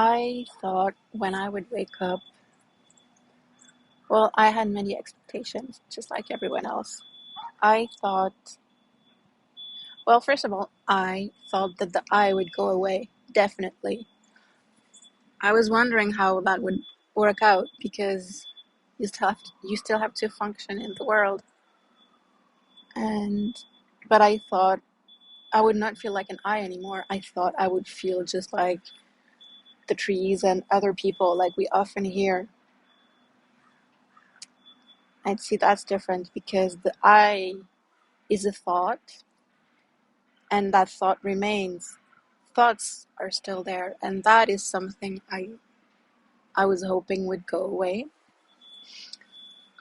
I thought when I would wake up, well, I had many expectations, just like everyone else. I thought, well, first of all, I thought that the I would go away, definitely. I was wondering how that would work out because you still have to function in the world. And but I thought I would not feel like an I anymore. I thought I would feel just like the trees and other people, like we often hear. I'd see that's different because the I is a thought, and that thought remains. Thoughts are still there, and that is something I was hoping would go away.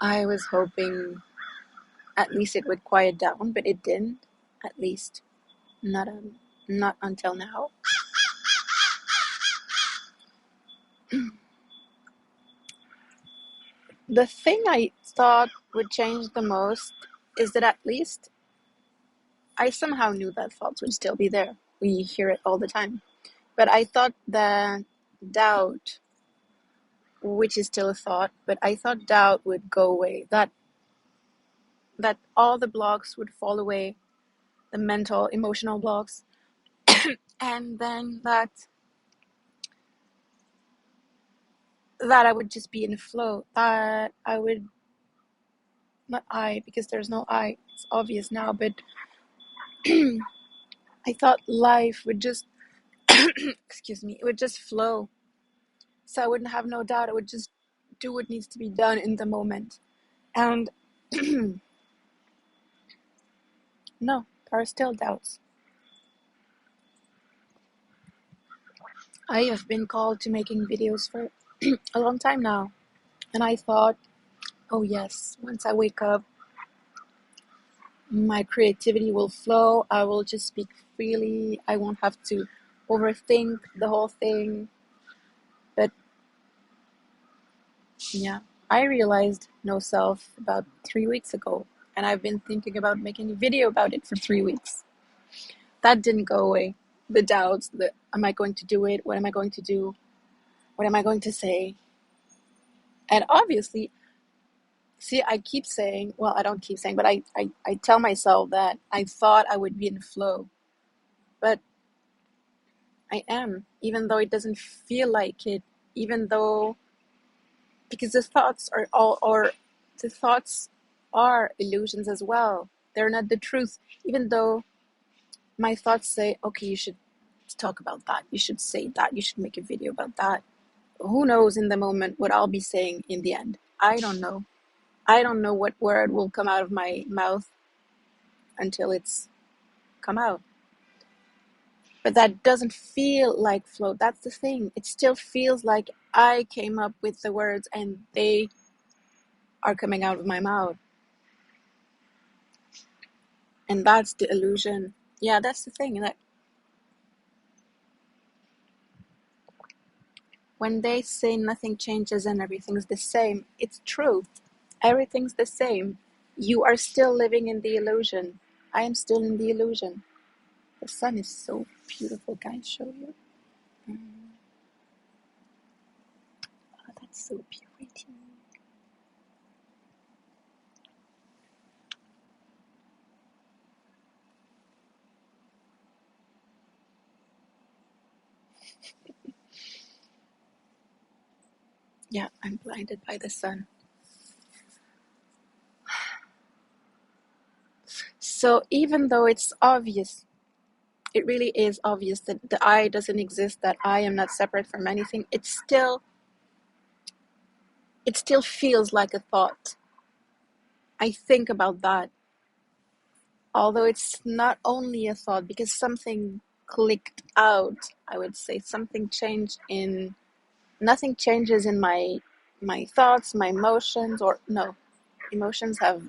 I was hoping at least it would quiet down, but it didn't. At least not until now. The thing I thought would change the most is that at least I somehow knew that thoughts would still be there. We hear it all the time. But I thought that doubt, which is still a thought, but I thought doubt would go away. That all the blocks would fall away, the mental, emotional blocks, and then that I would just be in flow. That I would not I because there's no I. It's obvious now, but I thought life would just excuse me, it would just flow. So I wouldn't have no doubt. I would just do what needs to be done in the moment. And no, there are still doubts. I have been called to making videos for a long time now. And I thought, oh yes, once I wake up, my creativity will flow. I will just speak freely. I won't have to overthink the whole thing. But yeah, I realized no self about 3 weeks ago. And I've been thinking about making a video about it for 3 weeks. That didn't go away. The doubts, the am I going to do it? What am I going to do? What am I going to say? And obviously, see, I keep saying, well, I don't keep saying, but I tell myself that I thought I would be in flow. But I am, even though it doesn't feel like it, even though, because the thoughts are illusions as well. They're not the truth, even though my thoughts say, okay, you should talk about that. You should say that. You should make a video about that. Who knows in the moment what I'll be saying in the end? I don't know. I don't know what word will come out of my mouth until it's come out. But that doesn't feel like flow. That's the thing. It still feels like I came up with the words and they are coming out of my mouth. And that's the illusion. Yeah, that's the thing. Like when they say nothing changes and everything's the same, it's true. Everything's the same. You are still living in the illusion. I am still in the illusion. The sun is so beautiful. Can I show you? Oh, that's so pretty. Yeah, I'm blinded by the sun. So even though it's obvious, it really is obvious that the I doesn't exist, that I am not separate from anything, it still feels like a thought. I think about that, although it's not only a thought, because something clicked out, I would say. Something changed in, nothing changes in my thoughts, my emotions, or no, emotions have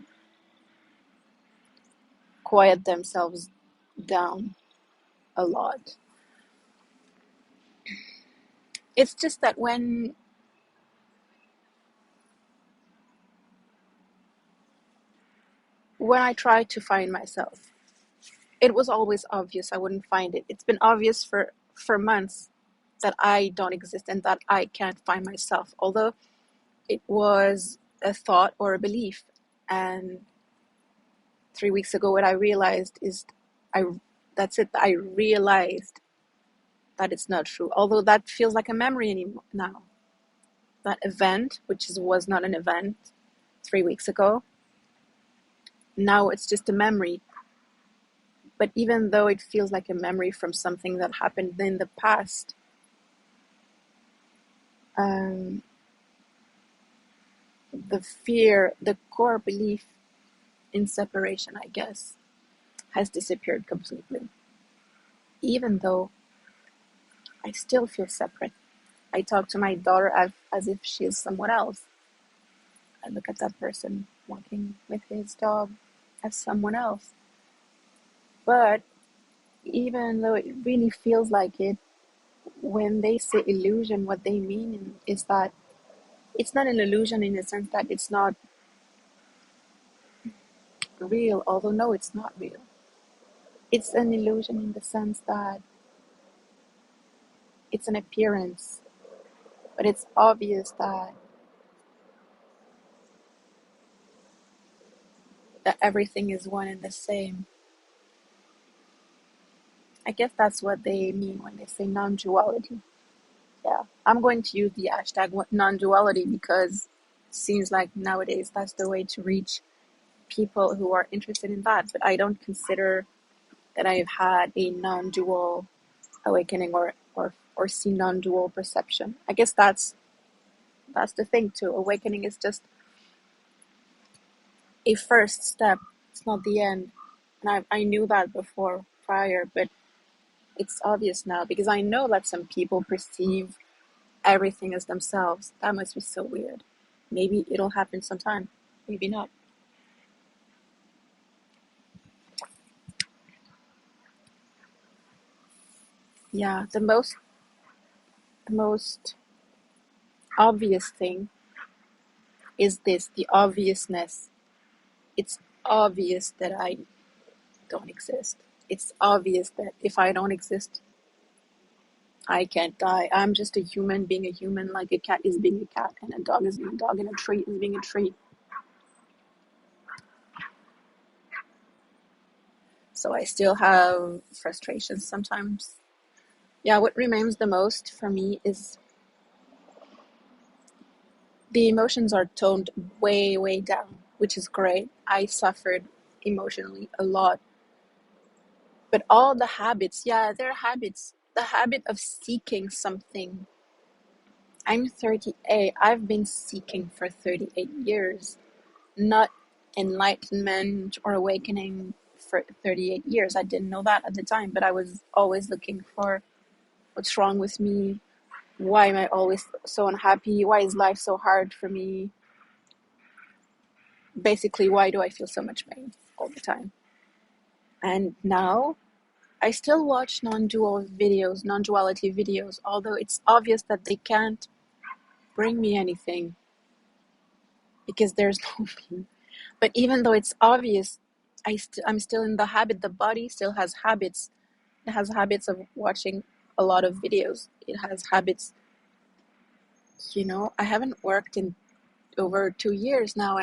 quieted themselves down a lot. It's just that when I try to find myself, it was always obvious I wouldn't find it. It's been obvious for months. that I don't exist and that I can't find myself, although it was a thought or a belief. And 3 weeks ago, what I realized is I that's it. I realized that it's not true, although that feels like a memory anymore now. That event, was not an event 3 weeks ago, now it's just a memory. But even though it feels like a memory from something that happened in the past, um, the fear, the core belief in separation, I guess, has disappeared completely. Even though I still feel separate. I talk to my daughter as if she is someone else. I look at that person walking with his dog as someone else. But even though it really feels like it, when they say illusion, what they mean is that it's not an illusion in the sense that it's not real, although no, it's not real. It's an illusion in the sense that it's an appearance, but it's obvious that everything is one and the same. I guess that's what they mean when they say non-duality. Yeah, I'm going to use the hashtag non-duality because it seems like nowadays that's the way to reach people who are interested in that. But I don't consider that I've had a non-dual awakening or see non-dual perception. I guess that's the thing too. Awakening is just a first step. It's not the end. And I knew that before prior, but it's obvious now because I know that some people perceive everything as themselves. That must be so weird. Maybe it'll happen sometime. Maybe not. Yeah, the most obvious thing is this, the obviousness. It's obvious that I don't exist. It's obvious that if I don't exist, I can't die. I'm just a human being a human, like a cat is being a cat, and a dog is being a dog, and a tree is being a tree. So I still have frustrations sometimes. Yeah, what remains the most for me is the emotions are toned way, way down, which is great. I suffered emotionally a lot. But all the habits, yeah, they're habits. The habit of seeking something. I'm 38. I've been seeking for 38 years, not enlightenment or awakening for 38 years. I didn't know that at the time, but I was always looking for what's wrong with me. Why am I always so unhappy? Why is life so hard for me? Basically, why do I feel so much pain all the time? And now I still watch non-duality videos, although it's obvious that they can't bring me anything because there's no me. But even though it's obvious, I'm still in the habit. The body still has habits. It has habits of watching a lot of videos. It has habits, I haven't worked in over 2 years now,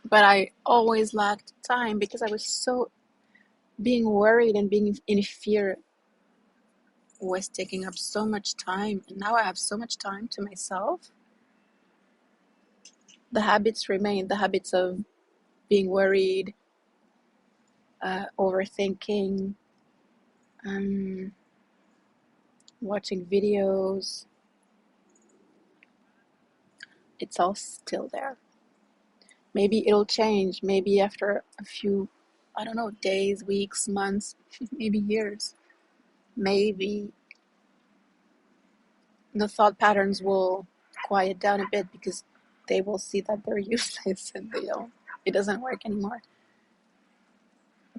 but I always lacked time because I was so being worried and being in fear was taking up so much time, and now I have so much time to myself. The habits remain, the habits of being worried, overthinking, um, watching videos. It's all still there. Maybe it'll change. Maybe after a few, I don't know, days, weeks, months, maybe years. Maybe the thought patterns will quiet down a bit because they will see that they're useless and it doesn't work anymore.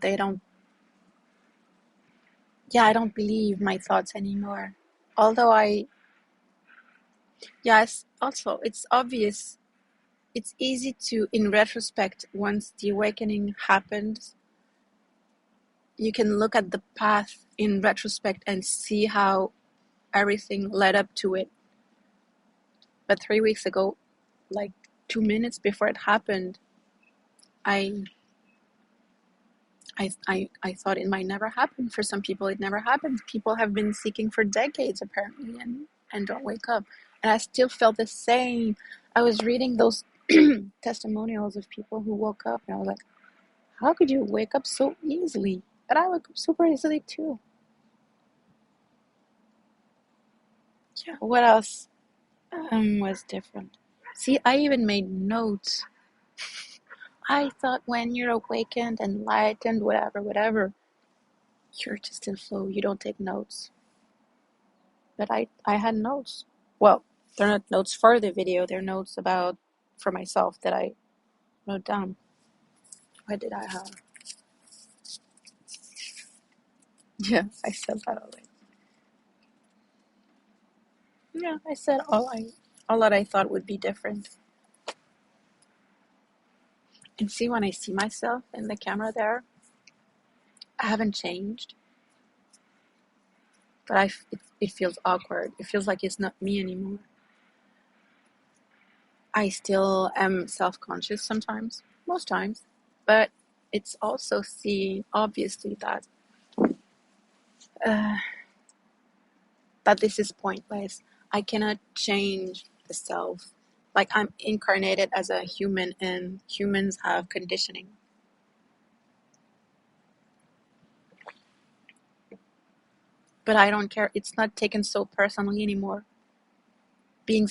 They don't, yeah, I don't believe my thoughts anymore. Although yes, also, it's obvious, it's easy to, in retrospect, once the awakening happened, you can look at the path in retrospect and see how everything led up to it. But 3 weeks ago, like 2 minutes before it happened, I I thought it might never happen. For some people, it never happens. People have been seeking for decades, apparently, and don't wake up. And I still felt the same. I was reading those testimonials of people who woke up, and I was like, how could you wake up so easily? And I woke up super easily too. Yeah, what else was different? See, I even made notes. I thought when you're awakened, enlightened, whatever, you're just in flow. You don't take notes. But I had notes. Well, they're not notes for the video. They're notes about for myself that I wrote down. What did I have? Yeah, I said that already. Yeah, I said all that I thought would be different. And see, when I see myself in the camera there, I haven't changed, but it feels awkward. It feels like it's not me anymore. I still am self-conscious sometimes, most times, but it's also seeing obviously uh, that this is pointless. I cannot change the self. Like, I'm incarnated as a human, and humans have conditioning. But I don't care. It's not taken so personally anymore. Being,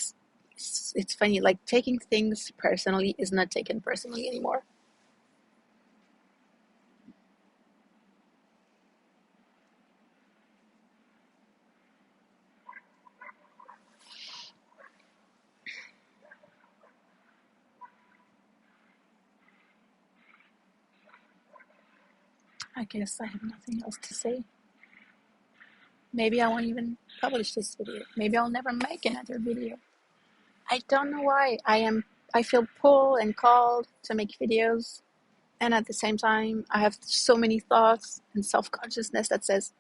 it's funny, like taking things personally is not taken personally anymore. I guess I have nothing else to say. Maybe I won't even publish this video. Maybe I'll never make another video. I don't know why. I feel pulled and called to make videos. And at the same time, I have so many thoughts and self-consciousness that says,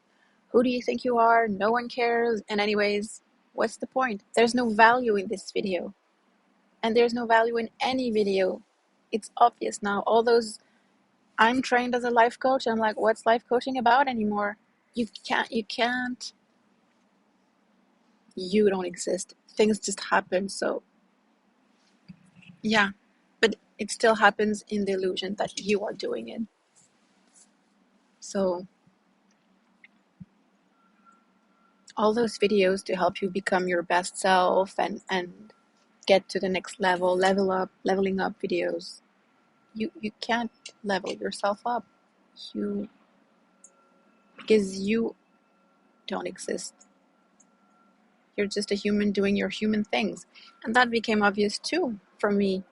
who do you think you are? No one cares. And anyways, what's the point? There's no value in this video. And there's no value in any video. It's obvious now. All those, I'm trained as a life coach. I'm like, what's life coaching about anymore? You don't exist. Things just happen. So yeah, but it still happens in the illusion that you are doing it. So all those videos to help you become your best self and get to the next level, leveling up videos, you can't level yourself up. You Because you don't exist. You're just a human doing your human things. And that became obvious too for me.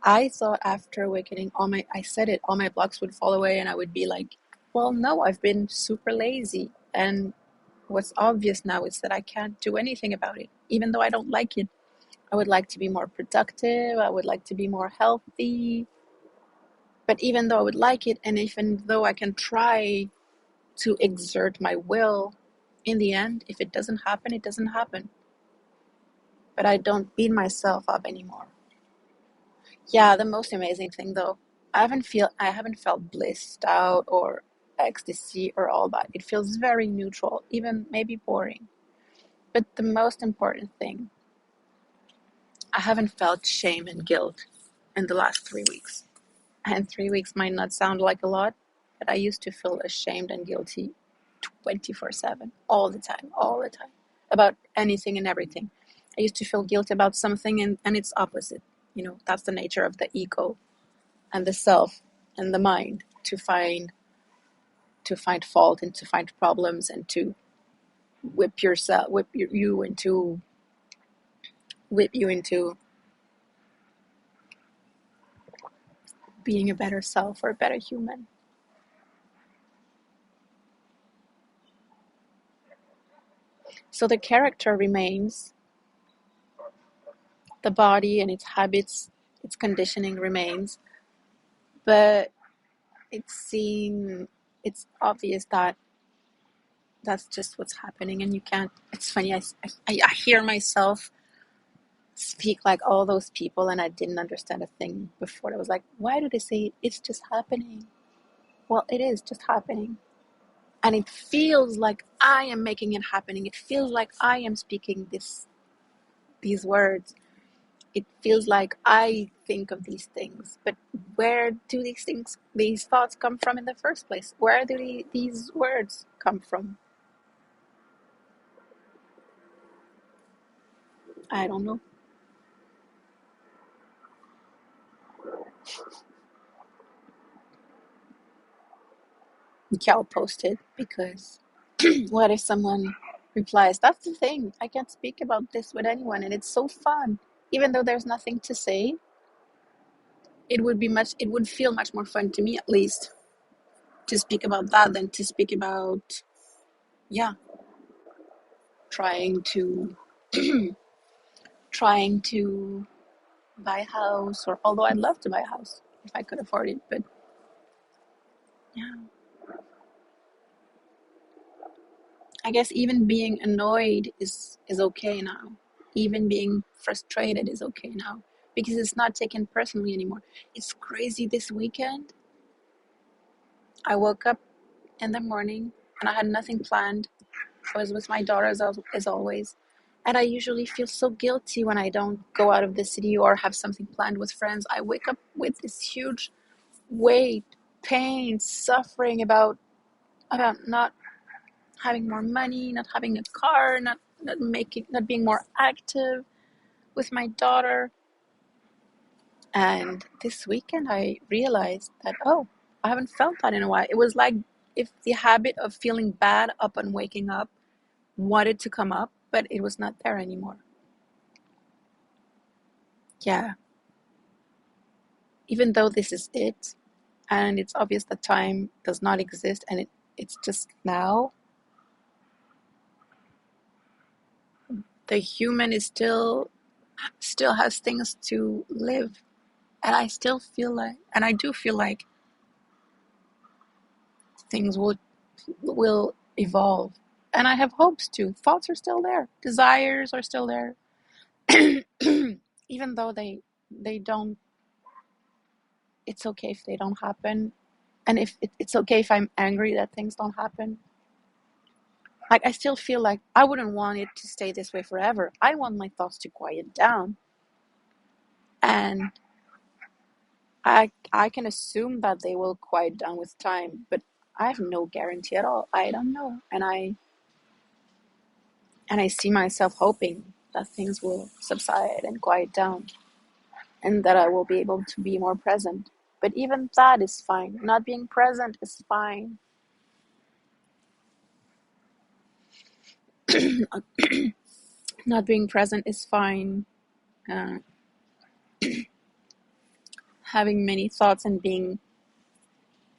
I thought after awakening, I said it, all my blocks would fall away and I would be like, well, no, I've been super lazy. And what's obvious now is that I can't do anything about it, even though I don't like it. I would like to be more productive. I would like to be more healthy. But even though I would like it, and even though I can try to exert my will, in the end, if it doesn't happen, it doesn't happen. But I don't beat myself up anymore. Yeah, the most amazing thing though, I haven't felt blissed out or ecstasy or all that. It feels very neutral, even maybe boring. But the most important thing, I haven't felt shame and guilt in the last 3 weeks. And 3 weeks might not sound like a lot, but I used to feel ashamed and guilty 24/7, all the time, about anything and everything. I used to feel guilt about something, and it's opposite. That's the nature of the ego and the self and the mind, to find fault and to find problems and to whip you into being a better self or a better human. So the character remains, the body and its habits, its conditioning remains, but it's obvious that that's just what's happening, and you can't. It's funny. I hear myself speak like all those people, and I didn't understand a thing before. I was like, why do they say it's just happening? Well, it is just happening, and it feels like I am making it happening. It feels like I am speaking these words. It feels like I think of these things, but where do these thoughts come from in the first place? Where do these words come from? I don't know. I'll post it because what if someone replies, that's the thing, I can't speak about this with anyone, and it's so fun. Even though there's nothing to say, it would feel much more fun to me, at least, to speak about that than to speak about, yeah, trying to trying to buy a house, or although I'd love to buy a house if I could afford it, but yeah, I guess even being annoyed is okay now. Even being frustrated is okay now because it's not taken personally anymore. It's crazy. This weekend, I woke up in the morning and I had nothing planned. I was with my daughter as always, and I usually feel so guilty when I don't go out of the city or have something planned with friends. I wake up with this huge weight, pain, suffering about not having more money, not having a car, not being more active with my daughter. And this weekend I realized that, oh, I haven't felt that in a while. It was like if the habit of feeling bad upon waking up wanted to come up, but it was not there anymore. Yeah. Even though this is it, and it's obvious that time does not exist and it's just now, the human is still has things to live. And I still feel like, and I do feel like things will evolve. And I have hopes too. Thoughts are still there. Desires are still there. Even though they don't, it's okay if they don't happen. And if it's okay if I'm angry that things don't happen. Like, I still feel like I wouldn't want it to stay this way forever. I want my thoughts to quiet down. And I can assume that they will quiet down with time, but I have no guarantee at all. I don't know. And I see myself hoping that things will subside and quiet down and that I will be able to be more present. But even that is fine. Not being present is fine. Not being present is fine. Uh, Having many thoughts and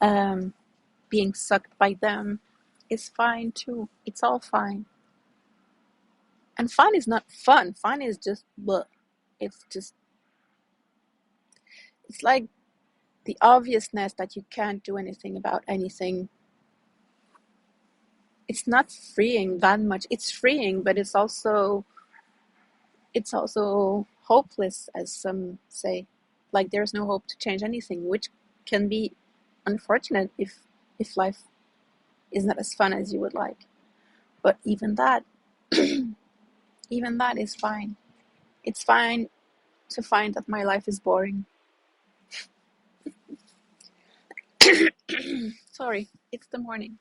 um, being sucked by them is fine too. It's all fine. And fun is not fun. Fun is just bleh. It's just, it's like the obviousness that you can't do anything about anything. It's not freeing that much. It's freeing, but it's also hopeless, as some say. Like, there's no hope to change anything, which can be unfortunate if life is not as fun as you would like. But even that is fine. It's fine to find that my life is boring. Sorry, it's the morning.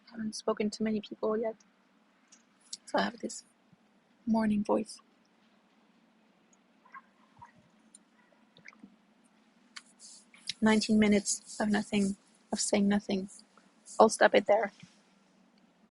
I haven't spoken to many people yet, so I have this morning voice. 19 minutes of nothing, of saying nothing. I'll stop it there.